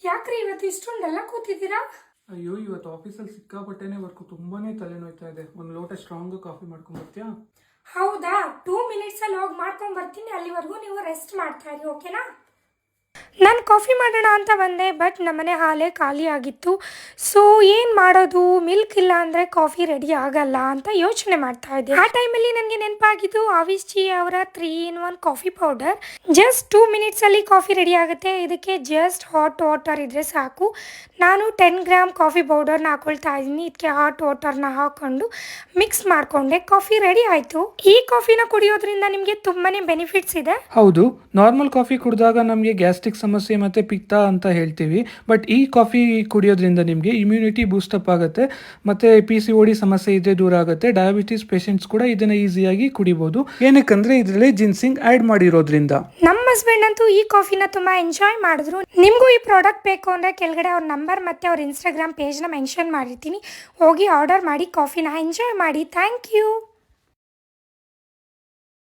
ಯಾಕ್ರಿ ಇವತ್ತು ಇಷ್ಟೊಂದೆಲ್ಲ ಕೂತಿದ್ದೀರಾ? ಅಯ್ಯೋ ಇವತ್ತು ಆಫೀಸಲ್ಲಿ ಸಿಕ್ಕಾಪಟ್ಟೆನೇ ವರ್ಕು, ತುಂಬಾನೇ ತಲೆನೋಯ್ತಾ ಇದೆ. ಒಂದು ಲೋಟ ಸ್ಟ್ರಾಂಗ್ ಕಾಫಿ ಮಾಡ್ಕೊಂಡ್ ಬರ್ತೀಯಾ? ಹೌದಾ, 2 ಮಿನಿಟ್ಸಲ್ಲಿ ಹೋಗಿ ಮಾಡ್ಕೊಂಡು ಬರ್ತೀನಿ. ಅಲ್ಲಿವರೆಗೂ ನೀವು ರೆಸ್ಟ್ ಮಾಡ್ತಾ ಇರಿ, ಓಕೆನಾ? ನಾನು ಕಾಫಿ ಮಾಡೋಣ ಅಂತ ಬಂದೆ, ಬಟ್ ನಮ್ಮನೆ ಹಾಲೇ ಖಾಲಿ ಆಗಿತ್ತು. ಸೊ ಏನು ಮಾಡೋದು, ಮಿಲ್ಕ್ ಇಲ್ಲ ಅಂದರೆ ಕಾಫಿ ರೆಡಿ ಆಗಲ್ಲ ಅಂತ ಯೋಚನೆ ಮಾಡ್ತಾ ಇದ್ದೆ. ಆ ಟೈಮಲ್ಲಿ ನನಗೆ ನೆನಪಾಗಿದ್ದು ಆವಿಶ್ಚಿ ಅವರ 3-in-1 ಕಾಫಿ ಪೌಡರ್. ಜಸ್ಟ್ 2 ಮಿನಿಟ್ಸಲ್ಲಿ ಕಾಫಿ ರೆಡಿ ಆಗುತ್ತೆ. ಇದಕ್ಕೆ ಜಸ್ಟ್ ಹಾಟ್ ವಾಟರ್ ಇದ್ದರೆ ಸಾಕು. ನಾನು 10 ಗ್ರಾಮ್ ಕಾಫಿ ಪೌಡರ್ನ ಹಾಕೊಳ್ತಾ ಇದ್ದೀನಿ. ಇದಕ್ಕೆ ಹಾಟ್ ವಾಟರ್ನ ಹಾಕೊಂಡು ಮಿಕ್ಸ್ ಮಾಡಿಕೊಂಡೆ. ಕಾಫಿ ರೆಡಿ ಆಯಿತು. ಈ ಕಾಫಿನ ಕುಡಿಯೋದ್ರಿಂದ ನಿಮಗೆ ತುಂಬಾ ಬೆನಿಫಿಟ್ಸ್ ಇದೆ. ಹೌದು, ನಾರ್ಮಲ್ ಕಾಫಿ ಕುಡಿದಾಗ ನಮಗೆ ಗ್ಯಾಸ್ಟ್ರಿಕ್ ಸಮಸ್ಯೆ ಮತ್ತು ಪಿತ್ತ ಅಂತ ಹೇಳ್ತೀವಿ. ಬಟ್ ಈ ಕಾಫಿ ಕುಡಿಯೋದ್ರಿಂದ ನಿಮಗೆ ಇಮ್ಯುನಿಟಿ ಬೂಸ್ಟಪ್ ಆಗುತ್ತೆ ಮತ್ತು PCOD ಸಮಸ್ಯೆ ಇದ್ರೆ ದೂರ ಆಗುತ್ತೆ. ಡಯಾಬಿಟಿಸ್ ಪೇಷಂಟ್ಸ್ ಕೂಡ ಇದನ್ನು ಈಸಿಯಾಗಿ ಕುಡಿಬೋದು. ಏನಕ್ಕಂದ್ರೆ ಇದರಲ್ಲಿ ಜಿನ್ಸಿಂಗ್ ಆ್ಯಡ್ ಮಾಡಿರೋದ್ರಿಂದ. ನಮ್ಮ ಹಸ್ಬೆಂಡ್ ಅಂತೂ ಈ ಕಾಫಿನ ತುಂಬ ಎಂಜಾಯ್ ಮಾಡಿದ್ರು. ನಿಮಗೂ ಈ ಪ್ರಾಡಕ್ಟ್ ಬೇಕು ಅಂದರೆ ಕೆಳಗಡೆ ಅವ್ರ ನಂಬರ್ ಮತ್ತು ಅವ್ರ ಇನ್ಸ್ಟಾಗ್ರಾಮ್ ಪೇಜ್ನ ಮೆನ್ಷನ್ ಮಾಡಿರ್ತೀನಿ. ಹೋಗಿ ಆರ್ಡರ್ ಮಾಡಿ ಕಾಫಿನ ಎಂಜಾಯ್ ಮಾಡಿ. Thank you.